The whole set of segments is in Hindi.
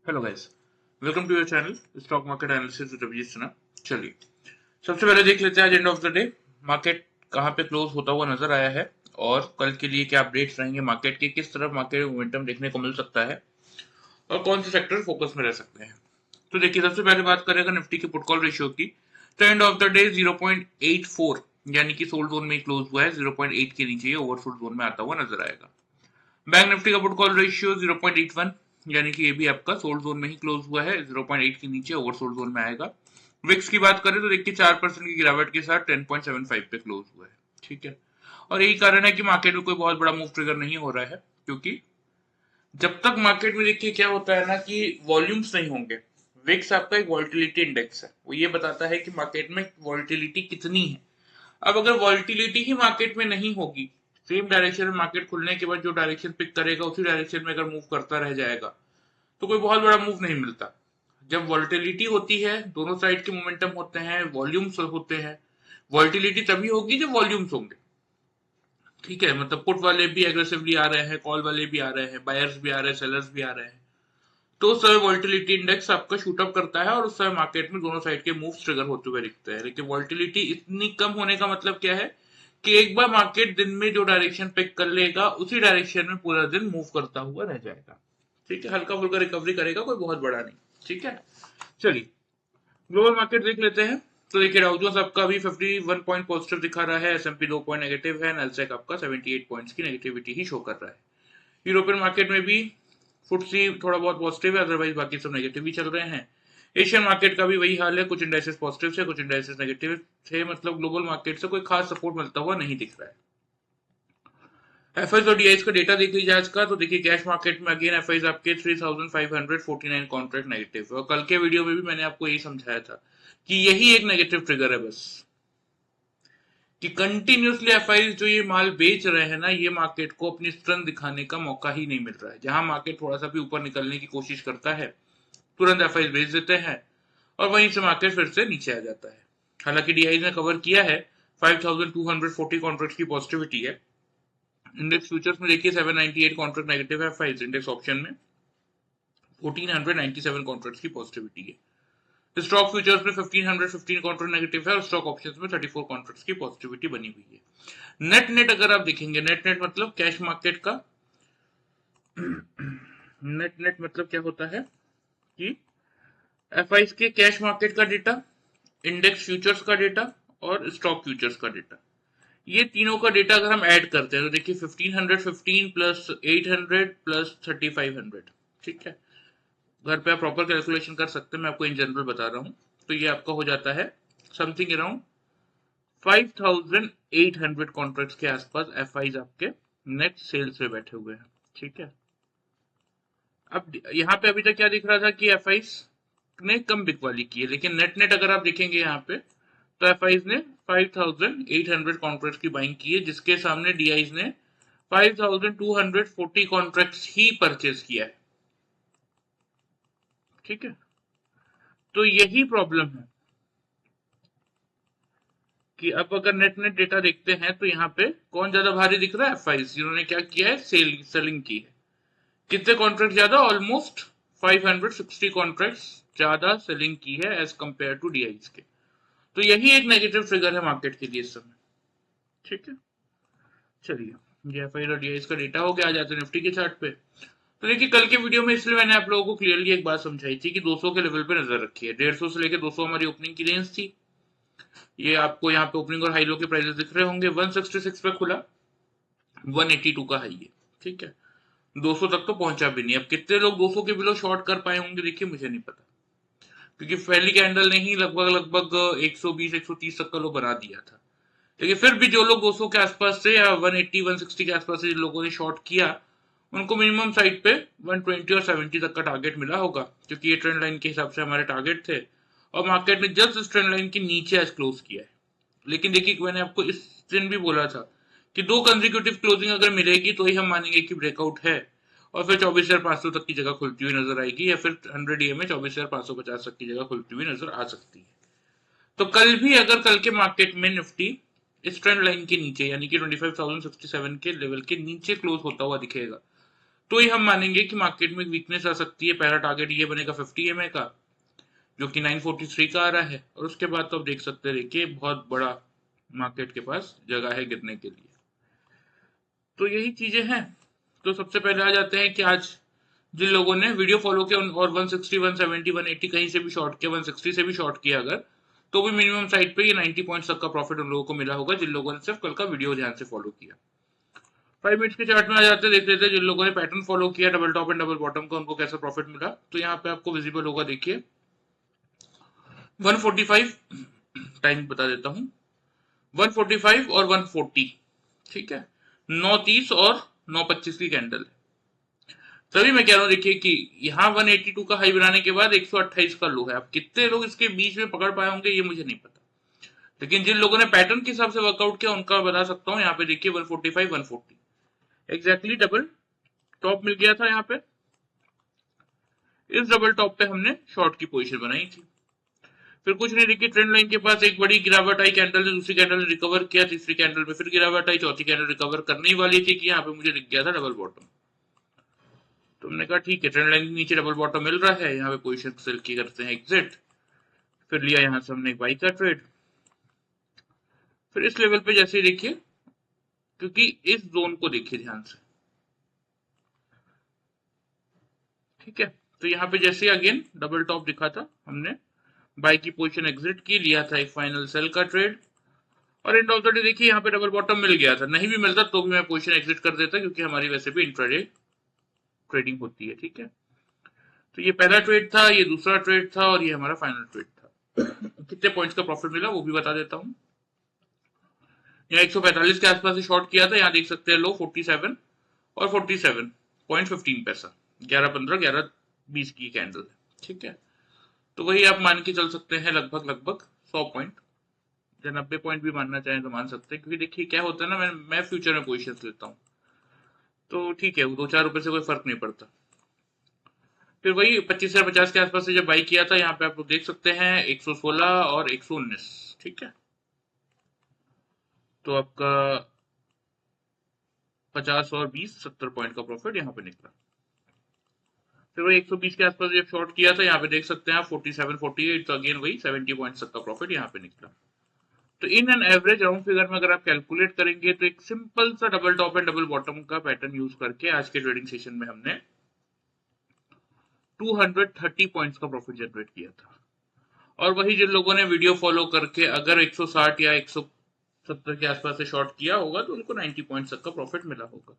Hello guys, welcome to your channel stock market analysis with Abhijit Sinha. चलिए, सबसे पहले देख लेते हैं आज end of the day market कहाँ पे क्लोज होता हुआ नजर आया है और कल के लिए क्या अपडेट्स रहेंगे मार्केट के, किस तरफ मार्केट मोमेंटम देखने को मिल सकता है और कौन से सेक्टर फोकस में रह सकते हैं। तो देखिए, सबसे पहले बात करें अगर निफ्टी के पुट कॉल रेशियो की, तो एंड ऑफ द डे 0.84 यानी कि सोल्ड जोन में क्लोज हुआ है। 0.8 के नीचे ये ओवरसोल्ड जोन में आता हुआ नजर आएगा। बैंक निफ्टी का पुट कॉल रेशियो 0.81 यानी कि ये भी आपका सोल्ड जोन में ही क्लोज हुआ है। 0.8 के नीचे ओवरसोल्ड जोन में आएगा। विक्स की बात करें तो देखिए 4% की गिरावट के साथ 10.75 पे क्लोज हुआ है। ठीक है, और यही कारण है कि मार्केट में कोई बहुत बड़ा मूव ट्रिगर नहीं हो रहा है, क्योंकि जब तक मार्केट में देखिए क्या होता है ना कि वॉल्यूम्स नहीं होंगे। विक्स आपका एक वॉल्टिलिटी इंडेक्स है, वो ये बताता है कि मार्केट में वॉल्टिलिटी कितनी है। अब अगर वॉल्टिलिटी ही मार्केट में नहीं होगी, सेम डायरेक्शन में मार्केट खुलने के बाद जो डायरेक्शन पिक करेगा उसी डायरेक्शन में अगर मूव करता रह जाएगा तो कोई बहुत बड़ा मूव नहीं मिलता। जब वॉल्टिलिटी होती है, दोनों साइड के मोमेंटम होते हैं, वॉल्यूम्स होते हैं। वॉल्टिलिटी तभी होगी जब वॉल्यूम्स होंगे। ठीक है, मतलब पुट वाले भी एग्रेसिवली आ रहे हैं, कॉल वाले भी आ रहे हैं, बायर्स भी आ रहे हैं, सेलर्स भी आ रहे हैं, तो उस समय वॉल्टिलिटी इंडेक्स आपका शूट अप करता है और उस समय मार्केट में दोनों साइड के मूव्स ट्रिगर होते हुए दिखते हैं। लेकिन वॉल्टिलिटी इतनी कम होने का मतलब क्या है कि एक बार मार्केट दिन में जो डायरेक्शन पिक कर लेगा उसी डायरेक्शन में पूरा दिन मूव करता हुआ रह जाएगा। ठीक है, हल्का फुल्का रिकवरी करेगा, कोई बहुत बड़ा नहीं। ठीक है, चलिए ग्लोबल मार्केट देख लेते हैं। तो देखिए, डाउ जोन्स आपका अभी 51 पॉइंट पॉजिटिव दिखा रहा है, एसएमपी 2 पॉइंट नेगेटिव है, नैस्डैक आपका 78 पॉइंट्स की नेगेटिविटी ही शो कर रहा है। यूरोपियन मार्केट में भी फुटसी थोड़ा बहुत पॉजिटिव है, अदरवाइज बाकी सब नेगेटिव ही चल रहे हैं। एशियन मार्केट का भी वही हाल है, कुछ इंडाइसेस पॉजिटिव से, कुछ इंडाइसेस नेगेटिव थे। मतलब ग्लोबल मार्केट से कोई खास सपोर्ट मिलता हुआ नहीं दिख रहा है। एफआईज और डीआईज का डेटा देख लीजिए आज का। तो देखिए, कैश मार्केट में अगेन एफआईज आपके 3549 कॉन्ट्रैक्ट नेगेटिव, और कल के वीडियो में भी मैंने आपको यही समझाया था कि यही एक नेगेटिव ट्रिगर है बस, कि कंटिन्यूसली एफआईज जो ये माल बेच रहे हैं ना, ये मार्केट को अपनी स्ट्रेंथ दिखाने का मौका ही नहीं मिल रहा है। जहां मार्केट थोड़ा सा भी ऊपर निकलने की कोशिश करता है, तुरंत एफआईज बेच देते हैं और वहीं से मार्केट फिर से नीचे आ जाता है। हालांकि डीआईज ने कवर किया है, 5240 कॉन्ट्रैक्ट की पॉजिटिविटी है। इंडेक्स फ्यूचर्स में देखिए 798 कॉन्ट्रैक्ट नेगेटिव है, एफआईज इंडेक्स ऑप्शन में 1497 कॉन्ट्रैक्ट की पॉजिटिविटी है। स्टॉक फ्यूचर्स में 1515 कॉन्ट्रैक्ट नेगेटिव है और स्टॉक ऑप्शंस में 34 कॉन्ट्रैक्ट्स की पॉजिटिविटी बनी हुई है। नेट नेट अगर आप देखेंगे, नेट नेट मतलब कैश मार्केट का नेट नेट मतलब क्या होता है कि एफआईज के कैश मार्केट का डेटा, इंडेक्स फ्यूचर्स का डेटा और स्टॉक फ्यूचर्स का डेटा, ये तीनों का डेटा अगर हम ऐड करते हैं तो देखिए 1515 प्लस 800 प्लस 3500। ठीक है, घर पे आप प्रॉपर कैलकुलेशन कर सकते हैं, मैं आपको इन जनरल बता रहा हूं। तो ये आपका हो जाता है समथिंग अराउंड 5800 कॉन्ट्रैक्ट्स के आसपास एफआईज आपके नेट सेल्स पे बैठे हुए हैं। ठीक है, अब यहाँ पे अभी तक क्या दिख रहा था कि एफआईज ने कम बिकवाली की है, लेकिन नेट नेट अगर आप देखेंगे यहाँ पे तो एफआईज ने 5800 कॉन्ट्रैक्ट्स की बाइंग की है, जिसके सामने डीआईज ने 5240 कॉन्ट्रैक्ट्स ही परचेज किया है। ठीक है, तो यही प्रॉब्लम है कि अब अगर नेट नेट डेटा देखते हैं तो यहाँ पे कौन ज्यादा भारी दिख रहा है, एफआईज, जिन्होंने क्या किया है, सेलिंग की है। कितने कॉन्ट्रैक्ट ज्यादा, ऑलमोस्ट 560 कॉन्ट्रैक्ट्स ज्यादा सेलिंग की है एज कंपेयर टू डीआईज के। तो यही एक नेगेटिव ट्रिगर है मार्केट के लिए इस समय। ठीक है, चलिए ये एफआई और डीआईज का डेटा हो गया। आ जाते हैं निफ्टी के चार्ट पे। तो देखिए, कल के वीडियो में इसलिए मैंने आप लोगों को क्लियरली एक बात समझाई थी कि 200 के लेवल पे नजर रखी है। 150 से लेकर 200 हमारी ओपनिंग की रेंज थी। ये आपको यहाँ पे ओपनिंग और हाई लो के प्राइसेस दिख रहे होंगे। 166 पे खुला, 182 का हाई है। ठीक है, 200 तक तो पहुंचा भी नहीं। अब कितने लोग 200 के बिलो शॉर्ट कर पाए होंगे देखिए, मुझे नहीं पता, क्योंकि पहली कैंडल ने ही लगभग लगभग 120 130 तक का लो बना दिया था। लेकिन फिर भी जो लोग 200 के आसपास से या 180 160 के आसपास से जिन लोगों ने शॉर्ट किया, उनको मिनिमम साइड पे 120 और 70 तक का टारगेट मिला होगा, क्योंकि ये ट्रेंड लाइन के हिसाब से हमारे टारगेट थे। और मार्केट ने जस्ट इस ट्रेंड लाइन के नीचे आज क्लोज किया है। लेकिन देखिए, मैंने आपको इस दिन भी बोला था कि दो कंसेक्यूटिव क्लोजिंग अगर मिलेगी तो ही हम मानेंगे कि ब्रेकआउट है, और फिर 24,500 तक की जगह खुलती हुई नजर आएगी, या फिर 100 ईएम में 24,550 तक की जगह खुलती हुई नजर आ सकती है। तो कल भी अगर कल के मार्केट में निफ्टी इस ट्रेंड लाइन के नीचे यानी कि 25,067 के लेवल के नीचे क्लोज होता हुआ दिखेगा, तो ही हम मानेंगे कि मार्केट में वीकनेस आ सकती है। पहला टारगेट ये बनेगा 50 EMA का, जो कि 943 का आ रहा है, और उसके बाद तो आप देख सकते हैं देखिए बहुत बड़ा मार्केट के पास जगह है गिरने के लिए। तो यही चीजें हैं। तो सबसे पहले आ जाते हैं कि आज जिन लोगों ने वीडियो फॉलो किया और 160, 170, 180 कहीं से भी शॉर्ट किया, 160 से भी शॉर्ट किया अगर, तो भी मिनिमम साइड पे ये 90 पॉइंट्स तक का प्रॉफिट उन लोगों को मिला होगा जिन लोगों ने सिर्फ कल का वीडियो ध्यान से फॉलो किया। 5 मिनट्स के चार्ट में आ जाते हैं, देख लेते हैं जिन लोगों ने पैटर्न फॉलो किया double top and double bottom का, उनको कैसा प्रॉफिट मिला। तो यहाँ पे आपको विजिबल होगा, देखिए 145 टाइम बता देता हूँ, 145 और 140, ठीक है, 9:30 और 9:25 की कैंडल है। तभी मैं कह रहा हूँ देखिए कि यहाँ 182 का हाई बनाने के बाद 128 का लो है। अब कितने लोग इसके बीच में पकड़ पाए होंगे ये मुझे नहीं पता, लेकिन जिन लोगों ने पैटर्न के हिसाब से वर्कआउट किया उनका बता सकता हूँ। यहाँ पे देखिए 145, 140 एग्जैक्टली डबल टॉप मिल गया था। यहाँ पे इस डबल टॉप पे हमने शॉर्ट की पोजीशन बनाई थी। फिर कुछ नहीं, देखिए ट्रेंड लाइन के पास एक बड़ी गिरावट आई, कैंडल ने दूसरी कैंडल ने रिकवर किया, तीसरी कैंडल पे फिर गिरावट आई, चौथी कैंडल रिकवर करने ही वाली थी कि यहाँ पे मुझे दिख गया था डबल बॉटम। तो हमने कहा ठीक है, ट्रेंड लाइन के नीचे डबल बॉटम मिल रहा है, यहाँ पे पोजीशन सेल की करते हैं एग्जिट। फिर लिया यहाँ से हमने एक बाई का ट्रेड। फिर इस लेवल पे जैसे ही देखिए, क्योंकि इस जोन को देखिए ध्यान से, ठीक है, तो यहाँ पे जैसे अगेन डबल टॉप दिखा था, हमने बाई की पोजीशन एग्जिट की, लिया था एक फाइनल सेल का ट्रेड, और एंड ऑफ द डे देखिए यहाँ पे डबल बॉटम मिल गया था। नहीं भी मिलता तो भी मैं पोजीशन एग्जिट कर देता, क्योंकि हमारी वैसे भी इंट्राडे ट्रेडिंग होती है, ठीक है। तो ये पहला ट्रेड था, ये दूसरा ट्रेड था, और ये हमारा फाइनल ट्रेड था। कितने पॉइंट्स का प्रॉफिट मिला वो भी बता देता हूँ। यहाँ 145 के आसपास से शॉर्ट किया था, यहाँ देख सकते हैं लो 47 और 47.15 पैसा, 11.15, 11.20 की कैंडल है, ठीक है। तो वही आप मान के चल सकते हैं लगभग लगभग 100 पॉइंट, या 90 पॉइंट भी मानना चाहें तो मान सकते हैं, क्योंकि देखिए क्या होता है ना, मैं फ्यूचर में पोजिशन लेता हूँ, तो ठीक है, वो 2-4 रुपए से कोई फर्क नहीं पड़ता। फिर वही 25 से 50 के आसपास से जब बाई किया था, यहाँ पे आप लोग देख सकते हैं 116 और 119, ठीक है। तो आपका 50 और 20, 70 पॉइंट का प्रॉफिट यहाँ पे निकला। फिर वही 120 के आसपास जब शॉर्ट किया था, यहाँ पे देख सकते हैं आप 47, 48, तो अगेन वही 70 पॉइंट तक का प्रॉफिट यहाँ पे निकला। तो in an average round figure में अगर आप कैलकुलेट करेंगे तो एक सिंपल सा double top and double bottom का पैटर्न यूज करके आज के ट्रेडिंग सेशन में हमने 230 पॉइंट्स का प्रॉफिट जनरेट किया था। और वही जिन लोगों ने वीडियो फॉलो करके अगर 160 या 170 के आसपास से शॉर्ट किया होगा तो उनको 90 पॉइंट्स तक का प्रॉफिट मिला होगा।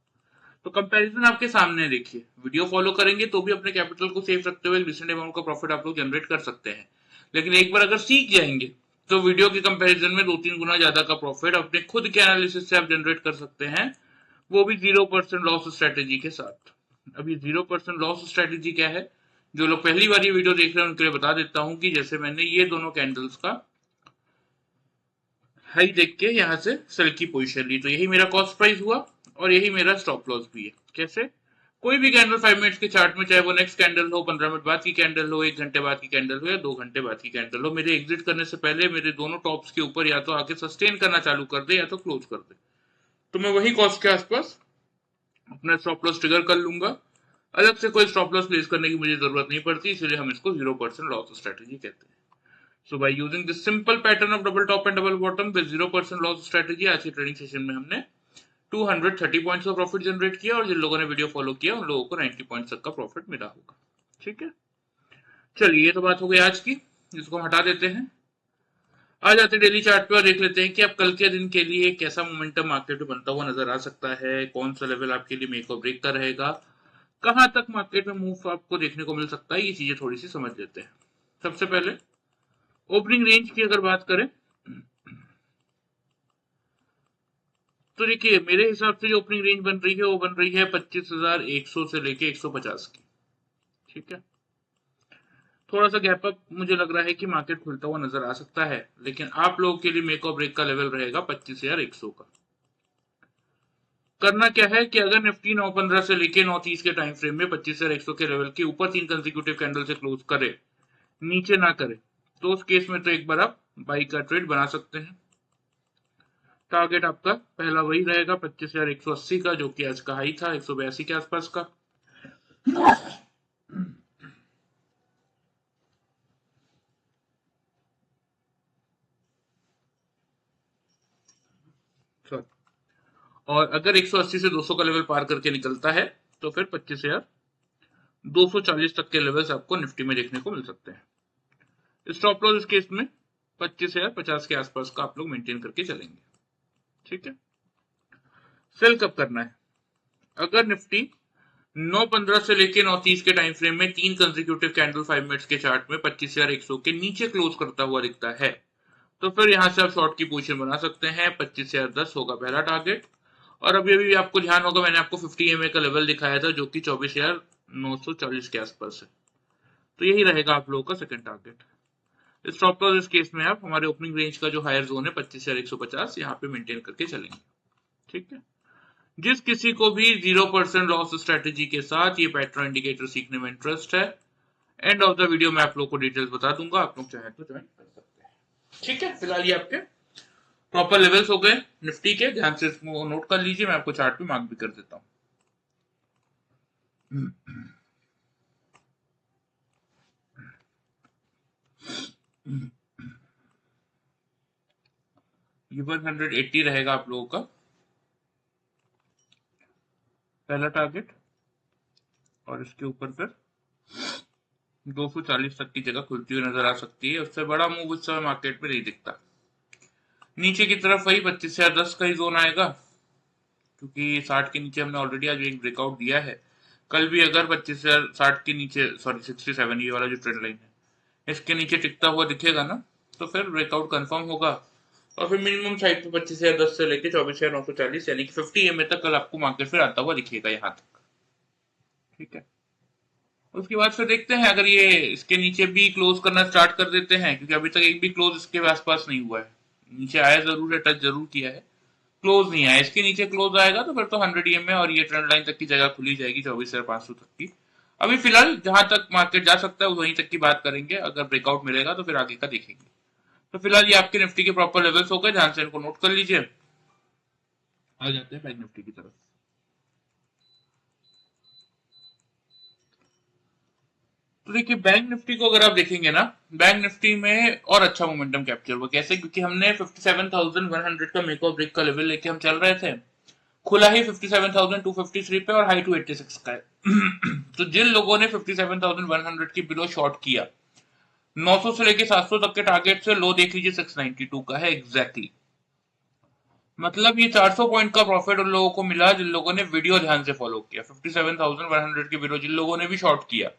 तो कंपैरिजन आपके सामने देखिए, वीडियो फॉलो करेंगे तो भी अपने कैपिटल को सेफ रखते हुए डिसेंट अमाउंट का प्रॉफिट आप लोग जनरेट कर सकते हैं, लेकिन एक बार अगर सीख जाएंगे तो वीडियो के कंपैरिजन में 2-3 गुना ज्यादा का प्रॉफिट अपने खुद के एनालिसिस से आप जनरेट कर सकते हैं, वो भी 0% लॉस स्ट्रेटेजी के साथ। अभी 0% लॉस स्ट्रेटेजी क्या है, जो लोग पहली बार ये वीडियो देख रहे हैं उनके लिए बता देता हूं कि जैसे मैंने ये दोनों कैंडल्स का हाई देख के यहाँ से सेल की पोजीशन ली, तो यही मेरा कॉस्ट प्राइस हुआ और यही मेरा स्टॉप लॉस भी है। कैसे, कोई भी कैंडल 5 मिनट्स के चार्ट में, चाहे वो नेक्स्ट कैंडल हो, 15 मिनट बाद की कैंडल हो, 1 घंटे बाद की कैंडल हो, या 2 घंटे बाद की कैंडल हो, मेरे एग्जिट करने से पहले मेरे दोनों टॉप्स के ऊपर या तो आके सस्टेन करना चालू कर दे या तो क्लोज कर दे, तो मैं वही कॉस्ट के आसपास अपना स्टॉप लॉस ट्रिगर कर लूंगा। अलग से कोई स्टॉप लॉस प्लेस करने की मुझे जरूरत नहीं पड़ती, इसलिए हम इसको 0% लॉस स्ट्रेटेजी कहते हैं। So by using this simple pattern of double top and double bottom with 0% loss strategy, आज की ट्रेडिंग सेशन में हमने 230 पॉइंट्स का प्रॉफिट जनरेट किया, और जिन लोगों ने वीडियो फॉलो किया उन लोगों को 90 पॉइंट्स तक का प्रॉफिट मिला होगा, ठीक है। चलिए, ये तो बात हो गई आज की, इसको हम हटा देते हैं। आ जाते डेली चार्ट पे और देख लेते हैं कि अब कल के दिन के लिए कैसा मोमेंटम मार्केट में बनता हुआ नजर आ सकता है, कौन सा लेवल आपके लिए मेक और ब्रेक का रहेगा, कहां तक मार्केट में मूव आपको देखने को मिल सकता है, ये चीजें थोड़ी सी समझ लेते हैं। सबसे पहले ओपनिंग रेंज की अगर बात करें तो देखिए मेरे हिसाब से जो ओपनिंग रेंज बन रही है वो बन रही है 25,100 से लेके 150 की, ठीक है। थोड़ा सा गैप अप मुझे लग रहा है कि मार्केट खुलता हुआ नजर आ सकता है, लेकिन आप लोगों के लिए मेक और ब्रेक का लेवल रहेगा 25,100 का। करना क्या है कि अगर निफ्टी 9:15 से लेके 9:30 के टाइम फ्रेम में 25,100 के लेवल के ऊपर 3 कंसेक्यूटिव कैंडल से क्लोज करे, नीचे ना करे, तो उस केस में तो एक बार आप बाई का ट्रेड बना सकते हैं। टारगेट आपका पहला वही रहेगा 25,180 का, जो कि आज का हाई था 182 के आसपास का। और अगर 180 से 200 का लेवल पार करके निकलता है तो फिर 25,240 तक के लेवल्स आपको निफ्टी में देखने को मिल सकते हैं। स्टॉप लॉस इस केस में 25,050 के आसपास का आप लोग मेंटेन करके चलेंगे। ठीक है। सेल कब करना है? अगर निफ्टी 9:15 से लेके 9:30 के टाइम फ्रेम में 3 कंसेक्यूटिव कैंडल 5 मिनट्स के चार्ट में 25,100 के नीचे क्लोज करता हुआ दिखता है तो फिर यहां से आप शॉर्ट की पोजीशन बना सकते हैं। 25,010 होगा पहला टारगेट। और अभी अभी आपको ध्यान होगा मैंने आपको 50 EMA का लेवल दिखाया था जो कि 24,940 के आसपास है, तो यही रहेगा आप लोगों का सेकंड टारगेट। स्टॉप लॉस इस केस में आप हमारे ओपनिंग रेंज का जो हायर जोन है 25,150 यहाँ पे मेंटेन करके चलेंगे। ठीक है। जिस किसी को भी 0% लॉस स्ट्रेटेजी के साथ ये पैटर्न इंडिकेटर सीखने में इंटरेस्ट है, एंड ऑफ द वीडियो में आप लोग को डिटेल्स बता दूंगा, आप लोग चाहे तो ज्वाइन कर सकते हैं। ठीक है। फिलहाल ये आपके प्रॉपर लेवल्स हो गए निफ्टी के, ध्यान से इसको नोट कर लीजिए, मैं आपको चार्ट पे मार्क भी कर देता हूं। ये 180 रहेगा आप लोगों का पहला टारगेट, और इसके ऊपर फिर 240 तक की जगह खुलती हुई नजर आ सकती है। उससे बड़ा मूव इस समय मार्केट में नहीं दिखता। नीचे की तरफ वही 25,010 का ही जोन आएगा, क्योंकि 60 के नीचे हमने ऑलरेडी आज एक ब्रेकआउट दिया है। कल भी अगर 25,060 के नीचे, सॉरी 67, ये वाला जो ट्रेंड लाइन है इसके नीचे टिकता हुआ दिखेगा ना, तो फिर ब्रेकआउट कंफर्म होगा। और फिर मिनिमम साइड पे 25,010 से लेके 24,940 यानी कि 50 EMA तक कल आपको मार्केट फिर आता हुआ दिखेगा यहाँ तक। ठीक है। उसके बाद फिर देखते हैं अगर ये इसके नीचे भी क्लोज करना स्टार्ट कर देते हैं, क्योंकि अभी तक एक भी क्लोज इसके आसपास नहीं हुआ है। नीचे आया जरूर है, टच जरूर किया है, क्लोज नहीं आया। इसके नीचे क्लोज आएगा तो फिर तो 100 EMA और ये ट्रेंड लाइन तक की जगह खुली जाएगी 24,500 तक की। अभी फिलहाल जहां तक मार्केट जा सकता है वहीं तक की बात करेंगे, अगर ब्रेकआउट मिलेगा तो फिर आगे का देखेंगे। तो फिलहाल ये आपके निफ्टी के प्रॉपर लेवल्स हो गए, ध्यान से इनको नोट कर लीजिए। आ जाते हैं बैंक निफ्टी की तरफ। तो देखिए बैंक निफ्टी को अगर आप देखेंगे ना, बैंक निफ्टी में और अच्छा मोमेंटम कैप्चर हुआ। कैसे? क्योंकि हमने 57,100 का मेक और ब्रेक का लेवल लेके हम चल रहे थे, खुला ही 57,253 पे और हाई 286 का है। तो जिन लोगों ने 57,100 की बिलो शॉर्ट किया, 900 से लेके 700 तक के टारगेट से लो देख लीजिए 692 का है एग्जैक्टली। मतलब ये 400 पॉइंट का प्रॉफिट उन लोगों को मिला जिन लोगों ने वीडियो ध्यान से फॉलो किया। 57,100 की बिलो जिन लोगों ने भी शॉर्ट किया,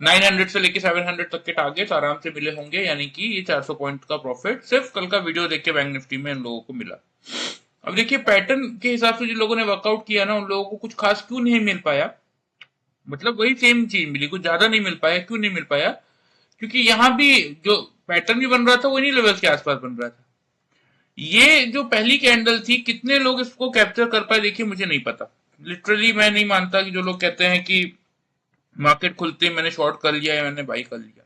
900 से लेके 700 तक के टारगेट्स आराम से मिले होंगे, यानी कि ये 400 पॉइंट का प्रॉफिट सिर्फ कल का वीडियो देख के बैंक निफ्टी में इन लोगों को मिला। अब देखिए पैटर्न के हिसाब से जिन लोगों ने वर्कआउट किया ना, उन लोगों को कुछ खास क्यों नहीं मिल पाया, मतलब वही सेम चीज मिली, कुछ ज्यादा नहीं मिल पाया। क्यों नहीं मिल पाया? क्योंकि यहाँ भी जो पैटर्न भी बन रहा था वो इन्हीं लेवल्स के आसपास बन रहा था। ये जो पहली कैंडल थी, कितने लोग इसको कैप्चर कर पाए देखिए, मुझे नहीं पता। लिटरली मैं नहीं मानता कि जो लोग कहते हैं कि मार्केट खुलते ही मैंने शॉर्ट कर लिया या मैंने बाई कर लिया।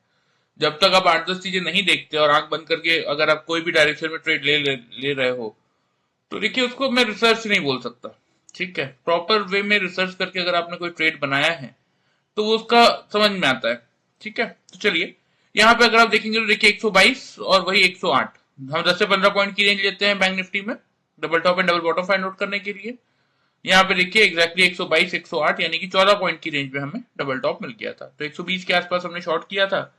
जब तक आप 8-10 चीजें नहीं देखते और आंख बंद करके अगर आप कोई भी डायरेक्शन में ट्रेड ले रहे हो, तो देखिए उसको मैं रिसर्च नहीं बोल सकता। ठीक है। प्रॉपर वे में रिसर्च करके अगर आपने कोई ट्रेड बनाया है तो वो उसका समझ में आता है। ठीक है। तो चलिए यहाँ पे अगर आप देखेंगे तो देखिए 122 और वही 108, हम 10 से 15 पॉइंट की रेंज लेते हैं बैंक निफ्टी में double top and double bottom find out करने के लिए। यहाँ पे देखिए एग्जैक्टली 122 108 यानी कि 14 पॉइंट की रेंज में हमें डबल टॉप मिल गया था। तो 120 के आसपास हमने शॉर्ट किया था,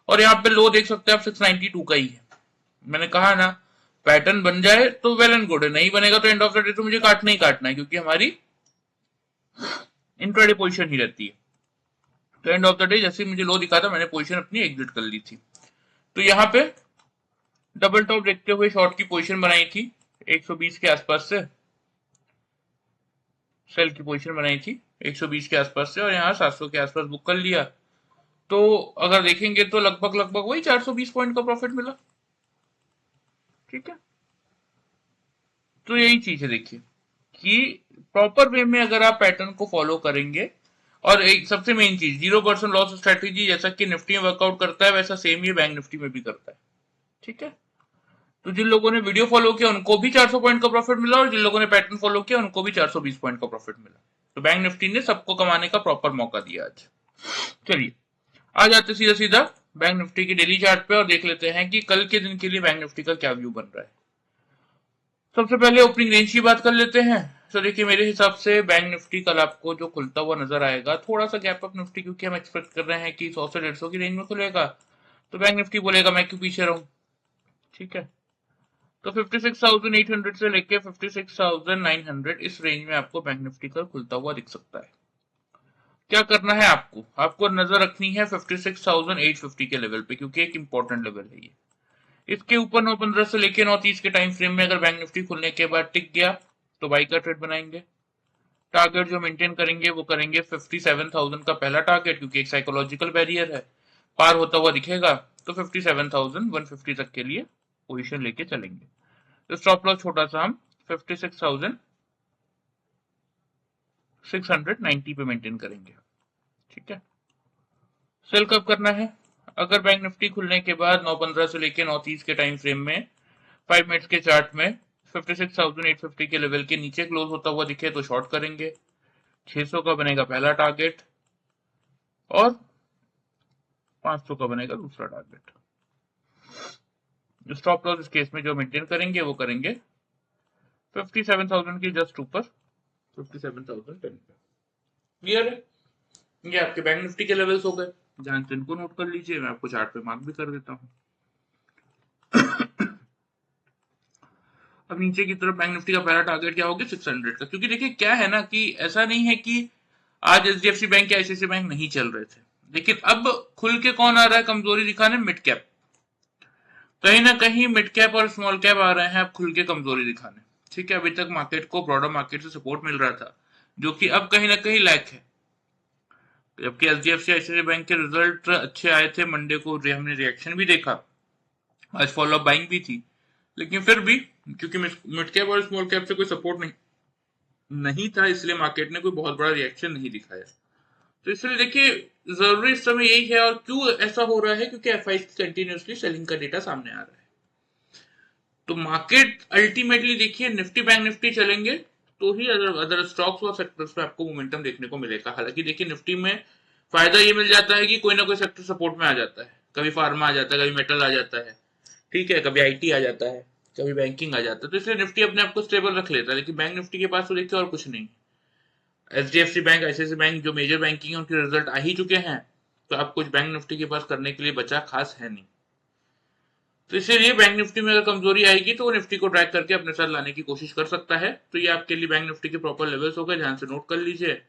और यहाँ पे लो देख सकते हैं आप 692 का ही है। मैंने कहा ना, पैटर्न बन जाए तो वेल एंड गुड है, नहीं बनेगा तो एंड ऑफ द डे तो मुझे काटना ही काटना है, क्योंकि हमारी इंट्राडे पोजीशन ही रहती है। तो एंड ऑफ द डे जैसे मुझे लो दिखा था मैंने पोजीशन अपनी एग्जिट कर ली थी। तो यहाँ पे डबल टॉप देखते हुए शॉर्ट की पोजीशन बनाई थी 120 के आसपास से, सेल की पोजीशन बनाई थी 120 के आसपास से, और यहाँ 700 के आसपास बुक कर लिया। तो अगर देखेंगे तो लगभग लगभग वही 420 पॉइंट का प्रॉफिट मिला। ठीक है। तो यही चीज है देखिए कि प्रॉपर वे में अगर आप पैटर्न को फॉलो करेंगे, और एक सबसे मेन चीज 0% लॉस स्ट्रेटेजी जैसा कि निफ्टी में वर्कआउट करता है वैसा सेम ये बैंक निफ्टी में भी करता है। ठीक है। तो जिन लोगों ने वीडियो फॉलो किया उनको भी 400 पॉइंट का प्रॉफिट मिला, और जिन लोगों ने पैटर्न फॉलो किया उनको भी 420 पॉइंट का प्रॉफिट मिला। तो बैंक निफ्टी ने सबको कमाने का प्रॉपर मौका दिया आज। चलिए आ जाते सीधा सीधा बैंक निफ्टी की डेली चार्ट पे और देख लेते हैं कि कल के दिन के लिए बैंक निफ्टी का क्या व्यू बन रहा है। सबसे पहले ओपनिंग रेंज की बात कर लेते हैं। तो देखिए मेरे हिसाब से बैंक निफ्टी कल आपको जो खुलता हुआ नजर आएगा, थोड़ा सा गैप अप निफ्टी, क्योंकि हम एक्सपेक्ट कर रहे हैं कि 100 से 150 की रेंज में खुलेगा, तो बैंक निफ्टी बोलेगा मैं क्यों पीछे रहूं। ठीक है, तो 56,800 से लेके 56,900 इस रेंज में आपको बैंक निफ्टी कल खुलता हुआ दिख सकता है। क्या करना है आपको, आपको नजर रखनी है 56,850 के लेवल पे, क्योंकि एक इंपॉर्टेंट लेवल है ये। इसके ऊपर 9:15 से लेके 9:30 के टाइम फ्रेम में अगर बैंक निफ्टी खुलने के बाद टिक गया तो बाई का ट्रेड बनाएंगे। टारगेट जो मेंटेन करेंगे वो करेंगे 57,000 का पहला टारगेट, क्योंकि एक साइकोलॉजिकल बैरियर है, पार होता हुआ दिखेगा तो 57,150 तक के लिए पोजीशन लेके चलेंगे। तो स्टॉप लॉस छोटा सा हम 56,690 पे मेंटेन करेंगे। ठीक है, सेल कब करना है, अगर बैंक निफ्टी खुलने के बाद 9:15 से लेके 9:30 के टाइम फ्रेम में 5 मिनट्स के चार्ट में 56,850 के लेवल के नीचे क्लोज होता हुआ दिखे तो शॉर्ट करेंगे। 600 का बनेगा पहला टारगेट और 500 का बनेगा दूसरा टारगेट। स्टॉप लॉस इस केस में जो मेंटेन करेंगे वो करेंगे 57,000 की जस्ट ऊपर 57,010 पे। क्लियर है, ये आपके बैंक निफ्टी के लेवल्स हो गए। ध्यान से इनको नोट कर लीजिए, मैं आपको चार्ट पे मार्क भी कर देता हूँ। अब नीचे की तरफ बैंक निफ्टी का पहला टारगेट क्या होगा 600 का, क्योंकि देखिए क्या है ना कि ऐसा नहीं है कि आज एचडीएफसी बैंक या आईसीआईसी बैंक नहीं चल रहे थे, लेकिन अब खुल के कौन आ रहा है कमजोरी दिखाने, मिड कैप। कहीं ना कहीं मिड कैप और स्मॉल कैप आ रहे हैं अब खुल के कमजोरी दिखाने। ठीक है, अभी तक मार्केट को ब्रॉडर मार्केट से सपोर्ट मिल रहा था, जो कि अब कहीं ना कहीं लैक है। जबकि एचडीएफसी आईसीआईसी बैंक के रिजल्ट अच्छे आए थे, मंडे को हमने रिएक्शन भी देखा, आज फॉलो अप बाइंग भी थी, लेकिन फिर भी क्योंकि मिड कैप और स्मॉल कैप से कोई सपोर्ट नहीं था, इसलिए मार्केट ने कोई बहुत बड़ा रिएक्शन नहीं दिखाया। तो इसलिए देखिए जरूरी इस समय यही है, और क्यों ऐसा हो रहा है, क्योंकि एफआई की कंटिन्यूसली सेलिंग का डेटा सामने आ रहा है। तो मार्केट अल्टीमेटली देखिए निफ्टी बैंक निफ्टी चलेंगे तो ही अदर स्टॉक्स और सेक्टर्स पे आपको मोमेंटम देखने को मिलेगा। हालांकि देखिए निफ्टी में फायदा ये मिल जाता है कि कोई ना कोई सेक्टर सपोर्ट में आ जाता है, कभी फार्मा आ जाता है, कभी मेटल आ जाता है, ठीक है, कभी आईटी आ जाता है, कभी बैंकिंग आ जाता है, तो इसलिए निफ्टी अपने आप को स्टेबल रख लेता है। लेकिन बैंक निफ्टी के पास तो देखिए और कुछ नहीं, एचडीएफसी बैंक आईसीआईसी बैंक जो मेजर बैंकिंग है उनके रिजल्ट आ ही चुके हैं, तो अब कुछ बैंक निफ्टी के पास करने के लिए बचा खास है नहीं। तो इसीलिए बैंक निफ्टी में अगर कमजोरी आएगी तो वो निफ्टी को ट्रैक करके अपने साथ लाने की कोशिश कर सकता है। तो ये आपके लिए बैंक निफ्टी के प्रॉपर लेवल्स हो गए, ध्यान से नोट कर लीजिए।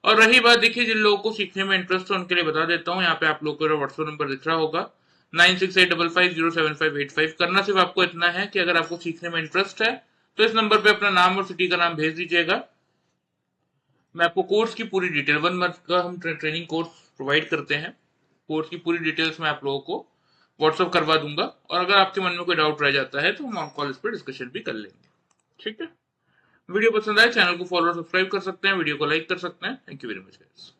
और रही बात देखिए जिन लोगों को सीखने में इंटरेस्ट है उनके लिए बता देता हूँ, यहाँ पे आप लोगों को व्हाट्सएप नंबर दिख रहा होगा 9685507585। करना सिर्फ आपको इतना है कि अगर आपको सीखने में इंटरेस्ट है तो इस नंबर पे अपना नाम और सिटी का नाम भेज दीजिएगा। मैं आपको कोर्स की पूरी डिटेल, 1 मंथ का हम ट्रेनिंग कोर्स प्रोवाइड करते हैं, कोर्स की पूरी डिटेल्स मैं आप लोगों को व्हाट्सअप करवा दूंगा। और अगर आपके मन में कोई डाउट रह जाता है तो हम ऑन कॉल इस पर डिस्कशन भी कर लेंगे। ठीक है, वीडियो पसंद आए चैनल को फॉलो और सब्सक्राइब कर सकते हैं, वीडियो को लाइक कर सकते हैं। Thank you very much guys.